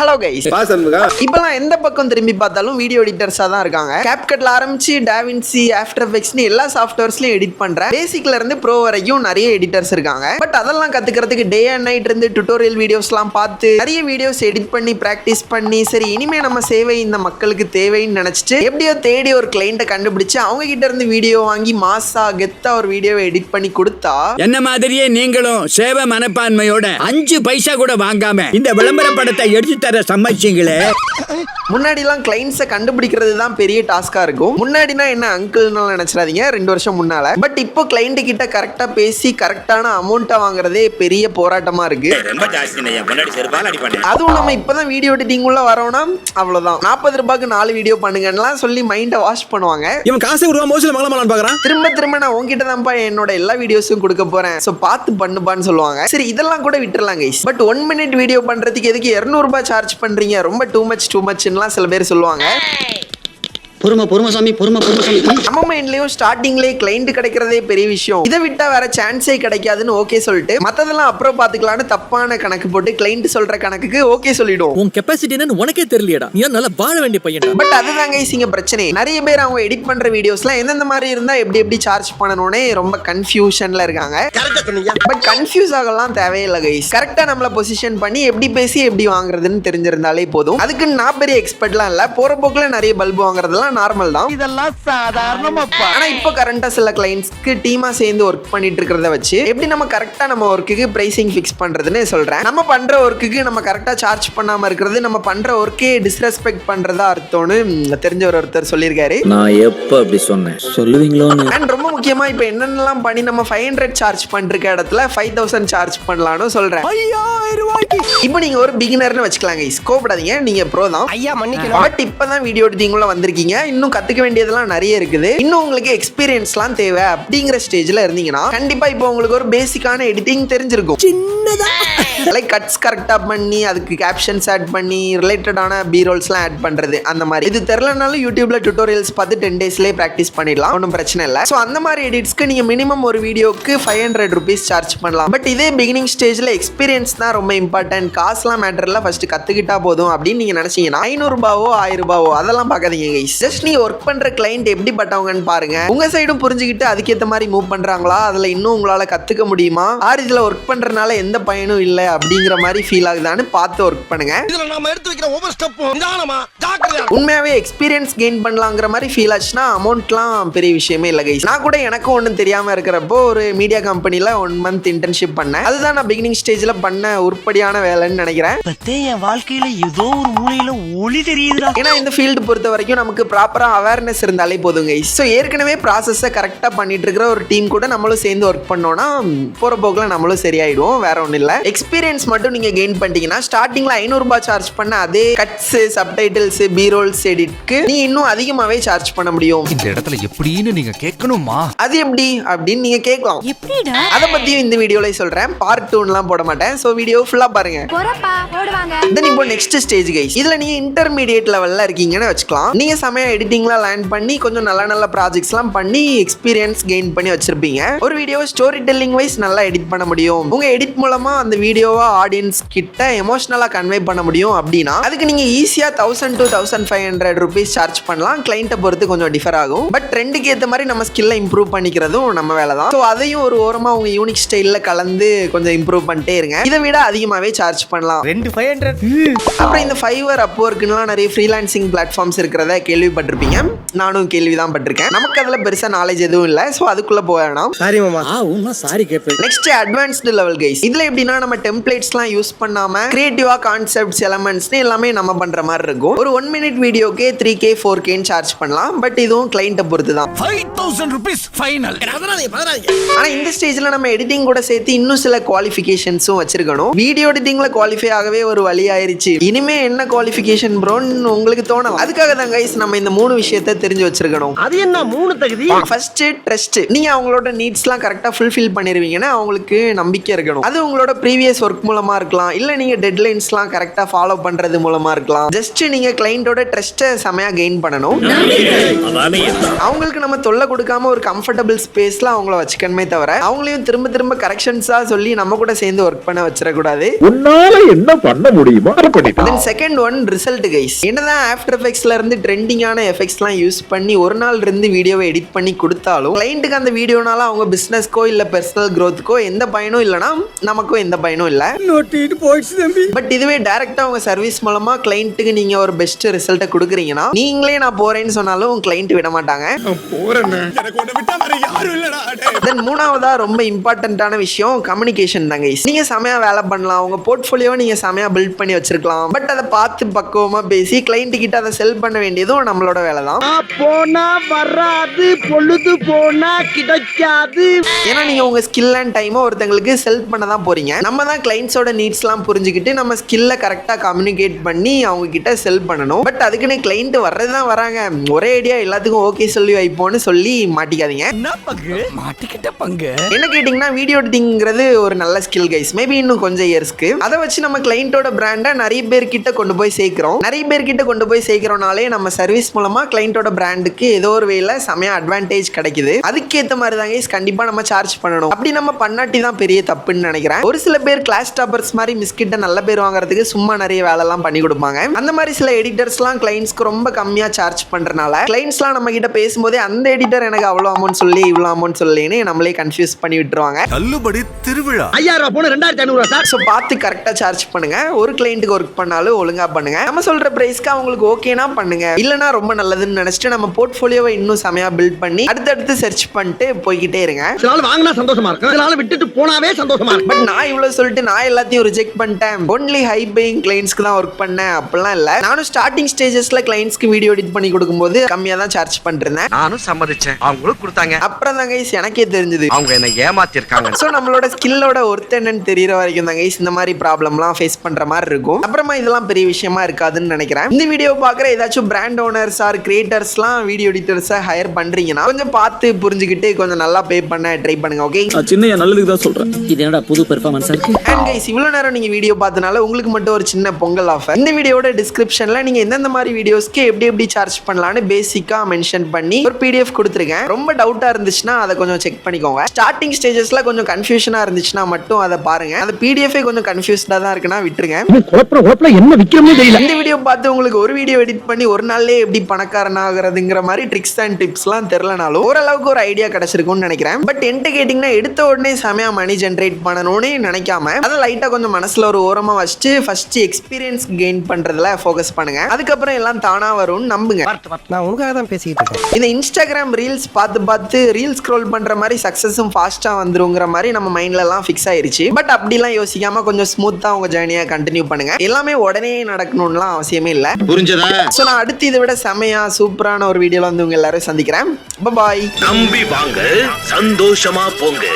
Hello guys, இப்பெல்லாம் எந்த பக்கம் திரும்பி பார்த்தாலும் வீடியோ எடிட்டர்ஸா தான் இருக்காங்க. கேப்கட்ல ஆரம்பிச்சு டாவின்சி, ஆஃப்டர் எஃபெக்ட்ஸ்னு எல்லா சாஃப்ட்வேர்ஸ்லயும் எடிட் பண்ற பேசிக்ல இருந்து ப்ரோ வரைக்கும் நிறைய எடிட்டர்ஸ் இருக்காங்க. பட் அதெல்லாம் கத்துக்கிறதுக்கு டே அண்ட் நைட் இருந்து டுட்டோரியல் வீடியோஸ்லாம் பார்த்து நிறைய வீடியோஸ் எடிட் பண்ணி பிராக்டிஸ் பண்ணி சரி இனிமே நம்ம சேவை இந்த மக்களுக்கு தேவைன்னு நினைச்சிட்டு எப்படியோ தேடி ஒரு கிளைண்ட்டை கண்டுபிடிச்சு அவங்க கிட்ட இருந்து வீடியோ வாங்கி மாசா கெத்தா ஒரு வீடியோவை எடிட் பண்ணி கொடுத்தா என்ன மாதிரியே நீங்களும் சேவை மனப்பான்மையோட 5 பைசா கூட வாங்காம இந்த விளம்பர படத்தை எடுத்து தர சம்மதிச்சீங்களே. முன்னாடிலாம் கிளைண்ட்ஸை கண்டுபிடிக்கிறது தான் பெரிய டாஸ்கா இருக்கும். முன்னாடினா என்ன அங்கிள்னு நினைச்சிடாதீங்க, 2 வருஷம் முன்னால. பட் இப்போ கிளைண்ட் கிட்ட கரெக்டா பேசி கரெக்டான அமௌண்ட்டை வாங்குறதே பெரிய போராட்டமா இருக்கு. அதுவும் நம்ம இப்பதான் வீடியோ எடிட்டிங் உள்ள வரோம்னா அவ்வளவுதான், 40 ரூபாய்க்கு 4 வீடியோ பண்ணுங்கலாம் சொல்லி மைண்டை வாஷ் பண்ணுவாங்க. இவன் காசு பாக்குறான். திரும்ப நான் உங்ககிட்ட தான்ப்பா என்னோட எல்லா வீடியோஸும் கொடுக்க போறேன், சோ பார்த்து பண்ணுப்பான்னு சொல்லுவாங்க. சரி இதெல்லாம் கூட விட்டுறலாம் கைஸ். பட் 1 மினிட் வீடியோ பண்றதுக்கு எதுக்கு 200 ரூபாய் சார்ஜ் பண்றீங்க, ரொம்ப டூ மச்லாம் சில பேர் சொல்லுவாங்க. பொறுமை சாமி. நம்ம மைண்ட்லயும் ஸ்டார்டிங்லயே கிளைண்ட் கிடைக்கிறதே பெரிய விஷயம், இதை விட்டா வேற சான்ஸே கிடைக்காதுன்னு ஓகே சொல்லிட்டு மத்ததெல்லாம் அப்புறம் பாத்துக்கலாம்னு தப்பான கணக்கு போட்டு கிளைண்ட் சொல்ற கணக்குக்கு ஓகே சொல்லிடுவோம். உன் கெபாசிட்டி என்னன்னு உனக்கே தெரியலடா, நீ நல்லா வாழ வேண்டிய பையன். பட் அதுதாங்க இங்க பிரச்சனை. நிறைய பேர் அவங்க எடிட் பண்ற வீடியோஸ்லாம் எந்தெந்த மாதிரி இருந்தா எப்படி சார்ஜ் பண்ணணும்னே ரொம்ப கன்ஃபியூஷன்ல இருக்காங்க. பட் கன்ஃபியூஸ் ஆகலாம் தேவையில்லை கைஸ். கரெக்டா நம்மள பொசிஷன் பண்ணி எப்படி பேசி எப்படி வாங்குறதுன்னு தெரிஞ்சிருந்தாலே போதும். அதுக்கு நான் பெரிய எக்ஸ்பர்ட்லாம் இல்ல, போற போக்குல நிறைய பல்பு வாங்குறதெல்லாம் நார்மல் தான், இதெல்லாம் சாதாரணமாப்பா. ஆனா இப்போ கரண்டா சில கிளைண்ட்ஸ்க்கு டீமா சேர்ந்து ஒர்க் பண்ணிட்டு இருக்கிறத வச்சு எப்படி நம்ம கரெக்டா நம்ம ஒர்க்குக்கு பிரைசிங் ஃபிக்ஸ் பண்றதுன்னு சொல்றேன். நம்ம பண்ற ஒர்க்குக்கு நம்ம கரெக்டா சார்ஜ் பண்ணாம இருக்கிறது நம்ம பண்ற ஒர்க்கே டிஸ்ரெஸ்பெக்ட் பண்றதா அர்த்தம்னு தெரிஞ்ச ஒருத்தர் சொல்லியிருக்காரு. நான் எப்ப அப்படி சொன்னேன் சொல்லுவீங்களோன்னு. அண்ட் ரொம்ப முக்கியமா இப்போ என்னென்னலாம் பண்ணி நம்ம 500 சார்ஜ் பண்ற இடத்துல 5000 சார்ஜ் பண்ணலாம்னு சொல்றேன். இப்போ நீங்க ஒரு பிகினர்னு வச்சுக்கலாங்க, கோபப்படாதீங்க, நீங்க ப்ரோ தான் ஐயா, மன்னிக்கணும். பட் இப்பதான் வீடியோ எடிட்டிங்குள்ள வந்திருக்கீங்க, இன்னும் கத்துக்க வேண்டியதெல்லாம் நிறைய இருக்குது, இன்னும் உங்களுக்கு எக்ஸ்பீரியன்ஸ்லாம் தேவை அப்படிங்கிற ஸ்டேஜ்ல இருந்தீங்கன்னா கண்டிப்பா இப்போ உங்களுக்கு ஒரு பேசிக்கான எடிட்டிங் தெரிஞ்சிருக்கும். சின்னதா லைக் கட்ஸ் கரெக்டா பண்ணி அதுக்கு கேப்ஷன்ஸ் ஆட் பண்ணி ரிலேட்டடான பீரோல்ஸ்லாம் ஆட் பண்றது அந்த மாதிரி. இது தெரியலனாலும் யூடியூப்ல டுட்டோரியல்ஸ் பார்த்து 10 டேஸ்லேயே ப்ராக்டிஸ் பண்ணிடலாம், ஒன்றும் பிரச்சனை இல்லை. ஸோ அந்த மாதிரி எடிட்ஸ்க்கு நீங்க மினிமம் ஒரு வீடியோக்கு 500 rupees சார்ஜ் பண்ணலாம். பட் இதே பிகினிங் ஸ்டேஜ்ல எக்ஸ்பீரியன்ஸ் தான் ரொம்ப இம்பார்ட்டன்ட், காசுலாம் மேட்டர்ல ஃபர்ஸ்ட் கத்துக்கிட்டா போதும் அப்படின்னு நீங்க நினைச்சீங்கன்னா 500 ரூபாவோ 1000 ரூபாவோ அதெல்லாம் பார்க்காதீங்க கைஸ். ஜஸ்ட் நீங்க ஒர்க் பண்ற கிளைண்ட் எப்படிப்பட்டவங்கன்னு பாருங்க, உங்க சைடும் புரிஞ்சுக்கிட்டு அதுக்கேற்ற மாதிரி மூவ் பண்றாங்களா, அதுல இன்னும் உங்களால கத்துக்க முடியுமா, ஆர் இதுல ஒர்க் பண்றதுனால எந்த பயனும் இல்லை அப்படிங்கிற மாதிரி ஃபீல் ஆகுதான்னு பார்த்து ஒர்க் பண்ணுங்க. உண்மையாவே எக்ஸ்பீரியன்ஸ் கெயின் பண்ணலாங்கிற மாதிரி ஃபீல் ஆச்சுன்னா அமௌண்ட்லாம் பெரிய விஷயமே இல்லை கைஸ். நான் கூட எனக்கும் ஒன்றும் தெரியாம இருக்கிறப்போ ஒரு மீடியா கம்பெனில 1 month இன்டர்ன்ஷிப் பண்ணேன். அதுதான் நான் பிகினிங் ஸ்டேஜ்ல பண்ண உருப்படியான வேலைன்னு நினைக்கிறேன். என் வாழ்க்கையில ஏதோ ஒரு மூலையில ஒளி தெரியுதுடா. ஏன்னா இந்த ஃபீல்டு பொறுத்த வரைக்கும் நமக்கு ப்ராப்பரா அவேர்னஸ் இருந்தாலே போதும் கைஸ். ஸோ ஏற்கனவே ப்ராசஸை கரெக்டாக பண்ணிட்டு இருக்கிற ஒரு டீம் கூட நம்மளும் சேர்ந்து ஒர்க் பண்ணோம்னா போற போக்கில் நம்மளும் சரியாயிடுவோம், வேற ஒன்றும் இல்லை. எக்ஸ்பீரியன்ஸ் மட்டும் நீங்க கெயின் பண்ணிட்டீங்கன்னா ஸ்டார்டிங்ல 500 ரூபாய் சார்ஜ் பண்ண அதே கட்ஸ், சப்டைட்டில்ஸ், பீரோல்ஸ் எடிட்க்கு நீ இன்னும் அதிகமாவே சார்ஜ் பண்ண முடியும். இந்த இடத்துல எப்படின்னு நீங்க கேட்கணுமா, அது எப்படி அப்படின்னு நீங்க கேட்கலாம். அதை பத்தியும் இந்த வீடியோல சொல்றேன், பார்ட் 2லாம் போட மாட்டேன். ஸோ வீடியோ ஃபுல்லா பாருங்க. தென் இப்போ நெக்ஸ்ட் ஸ்டேஜ் கைஸ், இதுல நீங்க இன்டர்மீடியேட் லெவல்ல இருக்கீங்கன்னு வச்சுக்கலாம். நீங்க சமய எடிட்டிங்லாம் லேர்ன் பண்ணி கொஞ்சம் நல்ல ப்ராஜெக்ட்ஸ்லாம் பண்ணி எக்ஸ்பீரியன்ஸ் கெயின் பண்ணி வச்சிருப்பீங்க. ஒரு வீடியோ ஸ்டோரி டெல்லிங் வைஸ் நல்லா எடிட் பண்ண முடியும், உங்க எடிட் மூலமா அந்த வீடியோவா ஆடியன்ஸ் கிட்ட எமோஷனலா கன்வே பண்ண முடியும் அப்படின்னா அதுக்கு நீங்க ஈஸியா 1000 to 1500 rupees சார்ஜ் பண்ணலாம். கிளைண்ட்டை பொறுத்து கொஞ்சம் டிஃபர் ஆகும், பட் ட்ரெண்டுக்கு ஏற்ற மாதிரி நம்ம ஸ்கில்லை இம்ப்ரூவ் பண்ணிக்கிறதும் நம்ம வேலை தான். ஸோ அதையும் ஒரு ஓரமா உங்க யூனிக் ஸ்டைல்ல கலந்து கொஞ்சம் இம்ப்ரூவ் பண்ணிட்டே இருங்க. இதை விட அதிகமாவே சார்ஜ் பண்ணலாம். 500. அப்புறம் இந்த Fiverr, Upworkலாம் நிறைய ஃப்ரீலான்சிங் பிளாட்ஃபார்ம்ஸ் இருக்கிறத கேள்விப்பட்டிருப்பீங்க, நானும் கேள்விதான் பட்டிருக்கேன். நமக்கு அதுல பெருசா நாலேஜ் எதுவும் இல்லை, ஸோ அதுக்குள்ள போகணும். சாரி மாமா, சாரி கேட்பேன். Next advanced level guys. இதுல எப்படின்னா நம்ம டெம்ப்ளேட்ஸ்லாம் யூஸ் பண்ணாம கிரியேட்டிவா கான்செப்ட்ஸ், எலமெண்ட்ஸ் எல்லாமே நம்ம பண்ற மாதிரி இருக்கும். ஒரு 1 minute வீடியோக்கே 3K 4K சார்ஜ் பண்ணலாம். பட் இதுவும் கிளைண்ட்டை பொறுத்து தான். 5000 rupees ஃபைனல். ஆனா இந்த ஸ்டேஜ்ல நம்ம எடிட்டிங் கூட சேர்த்து இன்னும் சில குவாலிஃபிகேஷன்ஸும் வச்சிருக்கணும். வீடியோ எடிட்டிங்ல குவாலிஃபை ஆகவே ஒரு வழி ஆயிருச்சு, இனிமே என்ன குவாலிஃபிகேஷன் ப்ரோன்னு உங்களுக்கு தோணலாம். அதுக்காக தான் கைஸ் நம்ம இந்த 3 விஷயத்தை தெரிஞ்சு வச்சிருக்கணும். அது என்ன 3 தகுதி? First trust. நீங்க அவங்களோட நீட்ஸ்லாம் கரெக்டா ஃபுல்ஃபில் பண்ணிருவீங்கன்னா அவங்களுக்கு நம்பிக்கை இருக்கணும். அது உங்களோட ப்ரீவியஸ் ஒர்க் மூலமா இருக்கலாம், இல்ல நீங்க டெட்லைன்ஸ்லாம் கரெக்டா ஃபாலோ பண்றது மூலமா இருக்கலாம். ஜஸ்ட் நீங்க கிளையண்டோட ட்ரஸ்ட்டை செமையா கெயின் பண்ணணும். அவங்களுக்கு நம்ம தொல்லை கொடுக்காம ஒரு கம்ஃபர்டபுள் ஸ்பேஸ்ல அவங்கள வச்சுக்கணுமே தவிர அவங்களையும் திரும்ப திரும்ப கரெக்ஷன்ஸா சொல்லி நம்ம கூட சேர்ந்து ஒர்க் பண்ண வச்சிடக்கூடாது. உன்னால என்ன பண்ண முடியுமோ அதை பண்ணிட்டா. Then second one result guys. என்னதான் ஆஃப்டர் எஃபெக்ட்ஸ்ல இருந்து ட்ரெண்டிங்கான எஃபெக்ட்ஸ்லாம் யூஸ் பண்ணி ஒரு நாள் இருந்து வீடியோவை எடிட் பண்ணி கொடுத்தாலும் கிளையண்ட்டுக்கு அந்த வீடியோனால அவங்க பிசினஸ்க்கோ இல்ல பர்சனல் growthக்கோ எந்த பயனும் இல்லைனா நமக்கும் எந்த பயனும் இல்லை. பட் இதுவே டைரக்டா உங்க சர்வீஸ் மூலமா கிளையண்ட்டுக்கு நீங்க ஒரு பெஸ்ட் ரிசல்ட்டை கொடுக்குறீங்கன்னா நீங்களே நான் போறேன்னு சொன்னாலும் கிளையண்ட் விட மாட்டாங்க. தென் மூணாவதா ரொம்ப இம்பார்ட்டன்டான விஷயம் கம்யூனிகேஷன் தான் கைஸ். நீங்க செமையா வேலை பண்ணலாம், உங்க போர்ட்ஃபோலியோ நீங்க செமையா பில்ட் பண்ணி வச்சிருக்கலாம். பட் அதை பார்த்து பக்குவமா பேசி கிளைண்ட் கிட்ட அதை செல் பண்ண வேண்டியதும் நம்மளோட வேலை தான். போனா வராது, பொழுது போனா கிடைக்காது. ஏன்னா நீங்க உங்க ஸ்கில் அண்ட் டைமை ஒருத்தங்களுக்கு செல் பண்ண தான் போறீங்க. நம்ம தான் கிளைண்ட்ஸோட நீட்ஸ்லாம் புரிஞ்சுக்கிட்டு நம்ம ஸ்கில்லை கரெக்டா கம்யூனிகேட் பண்ணி அவங்க கிட்ட செல் பண்ணணும். பட் அதுக்குன்னு கிளைண்ட் வர்றதுதான் வராங்க, ஒரே ஐடியா எல்லாத்துக்கும் ஓகே சொல்லி வைப்போம்னு சொல்லி மாட்டிக்காதீங்க. மாட்டிக்கிட்ட பங்கு என்ன கேட்டிங்கன்னா வீடியோ எடிட்டிங்கிறது ஒரு நல்ல ஸ்கில் கைஸ். மேபி இன்னும் கொஞ்சம் இயர்ஸ்க்கு அதை வச்சு நம்ம கிளைண்டோட பிராண்டை நிறைய பேர்கிட்ட கொண்டு போய் சேர்க்கிறோம். நிறைய பேர்கிட்ட கொண்டு போய் சேர்க்கிறோம்னாலே நம்ம சர்வீஸ் மூலமா கிளைண்டோட பிராண்டுக்கு ஏதோ ஒரு வேலை செமையா அட்வான்டேஜ் கிடைக்குது. அதுக்கேற்ற மாதிரி தான் கைஸ் கண்டிப்பா நம்ம சார்ஜ் பண்ணணும். அப்படி நம்ம பண்ணாட்டி தான் பெரிய தப்புன்னு நினைக்கிறேன். ஒரு சில பேர் கிளாஸ் டாப்பர்ஸ் மாதிரி மிஸ்கிட்ட நல்ல பேர் வாங்குறதுக்கு சும்மா நிறைய வேலைலாம் பண்ணி கொடுப்பாங்க. அந்த மாதிரி சில எடிட்டர்ஸ்லாம் கிளைண்ட்ஸ்க்கு ரொம்ப கம்மியா சார்ஜ் பண்றனால கிளைண்ட்ஸ்லாம் நம்ம கிட்ட பேசும்போதே அந்த எடிட்டர் எனக்கு அவ்வளோ அமௌண்ட் சொல்லி இவ்வளோ அமௌண்ட் சொல்லின்னு நம்மளே கன்ஃபியூஸ் பண்ணி விட்டுருவாங்க. தள்ளுபடி திருவிழா 5000 ரூபாய் போன 2500 சார். ஸோ பார்த்து கரெக்டாக சார்ஜ் பண்ணுங்க. ஒரு கிளைண்ட்டுக்கு ஒர்க் பண்ணாலும் ஒழுங்கா பண்ணுங்க. நம்ம சொல்ற பிரைஸ்க்கு அவங்களுக்கு ஓகேனா பண்ணுங்க, இல்லைனா ரொம்ப நல்லதுன்னு நினைச்சிட்டு நம்ம போர்ட்ஃபோலியோவை இன்னும் செமையா பில்ட் பண்ணி அடுத்தடுத்து சர்ச் பண்ணிட்டு போய்கிட்டே இருங்க. இதனால வாங்கினா சந்தோஷமா இருக்கும், இதனால விட்டுட்டு போனாவே சந்தோஷமா இருக்கும். பட் நான் இவ்வளவு சொல்லிட்டு நான் எல்லாத்தையும் ரிஜெக்ட் பண்ணிட்டேன், ஒன்லி ஹை பேயிங் கிளைண்ட்ஸ்க்கு தான் ஒர்க் பண்ணேன் அப்படிலாம் இல்லை. நானும் ஸ்டார்டிங் ஸ்டேஜஸ்ல கிளைண்ட்ஸ்க்கு வீடியோ எடிட் பண்ணி கொடுக்கும்போது கம்மியா தான் சார்ஜ் பண்ணிருந்தேன். நானும் சம்மதிச்சேன், அவங்களும் கொடுத்தாங்க. அப்புறம் தான் கைஸ் எனக்கே தெரிஞ்சது அவங்க என்ன ஏமாத்திருக்காங்க. ஸோ நம்மளோட ஸ்கில்லோட ஒர்த் என்னன்னு தெரியற வரைக்கும் தான் கைஸ் இந்த மாதிரி ப்ராப்ளம்லாம் ஃபேஸ் பண்ற மாதிரி இருக்கும். அப்புறமா இதெல்லாம் பெரிய விஷயமா இருக்காதுன்னு நினைக்கிறேன். இந்த வீடியோ பார்க்குற ஏதாச்சும் பிராண்ட் ஓனர்ஸ் ஆர் கிரியேட்டர்ஸ்லாம் வீடியோ எடிட்டர்ஸை ஹையர் பண்றீங்கன்னா கொஞ்சம் பார்த்து புரிஞ்சுக்கிட்டு கொஞ்சம் நல்லா பே பண்ண ட்ரை பண்ணுங்க. ஓகே, சின்ன நல்லதுக்கு தான் சொல்றேன். இது என்னடா புது பெர்ஃபார்மன்ஸா இருக்கு. அண்ட் கைஸ் இவ்வளவு நேரம் நீங்க வீடியோ பார்த்தனால உங்களுக்கு மட்டும் ஒரு சின்ன பொங்கல் ஆஃபர். இந்த வீடியோட டிஸ்கிரிப்ஷன்ல நீங்க எந்தெந்த மாதிரி வீடியோஸ்க்கு எப்படி எப்படி சார்ஜ் பண்ணலாம்னு பேசிக்கா மென்ஷன் பண்ணி ஒரு PDF கொடுத்துருக்கேன். ரொம்ப டவுட்டா இருந்துச்சுன்னா அதை கொஞ்சம் செக் பண்ணிக்கோங்க. ஸ்டார்டிங் ஸ்டேஜஸ்ல கொஞ்சம் கன்ஃபியூஷனா இருந்துச்சுன்னா மட்டும் அதை பாருங்க. அந்த PDF கொஞ்சம் கன்ஃபியூஸ்டா தான் இருக்குன்னா விட்டுருங்க. என்ன விக்கிறமே தெரியல. இந்த வீடியோ பார்த்து உங்களுக்கு ஒரு வீடியோ எடிட் பண்ணி ஒரு நாள்லயே எப்படி பணக்காரன் ஆகுறதுங்கிற மாதிரி ட்ரிக்ஸ் அண்ட் டிப்ஸ்லாம் தெரியலனாலும் ஓரளவுக்கு ஒரு ஐடியா கிடைச்சிருக்கும்னு நினைக்கிறேன். பட் என்கிட்ட கேட்டிங்கன்னா எடுத்த உடனே செமையா மணி ஜென்ரேட் பண்ணணும்னு நினைக்காம அதை லைட்டா கொஞ்சம் மனசுல ஒரு ஓரமா வச்சுட்டு ஃபர்ஸ்ட் எக்ஸ்பீரியன்ஸ் கெயின் பண்றதுல ஃபோக்கஸ் பண்ணுங்க. அதுக்கப்புறம் எல்லாம் தானா வரும்னு நம்புங்க. நான் உனக்காக தான் பேசிட்டு இருக்கேன். இந்த இன்ஸ்டாகிராம் ரீல்ஸ் பார்த்து ரீல் ஸ்க்ரோல் பண்ற மாதிரி சக்சஸும் ஃபாஸ்டா வந்துருங்கிற மாதிரி நம்ம மைண்ட்ல எல்லாம் ஃபிக்ஸ் ஆயிருச்சு. பட் அப்படிலாம் யோசிக்காம கொஞ்சம் ஸ்மூத்தா உங்க ஜர்னியை கண்டினியூ பண்ணுங்க. எல்லாமே உடனே நடக்கணும்லாம் அவசியமே இல்லை. புரிஞ்சதா? ஸோ நான் அடுத்து இதை விட செமையா சூப்பரான ஒரு வீடியோல வந்து உங்க எல்லாரும் சந்திக்கிறேன். பாய். நம்பி வாங்க, சந்தோஷமா போங்க.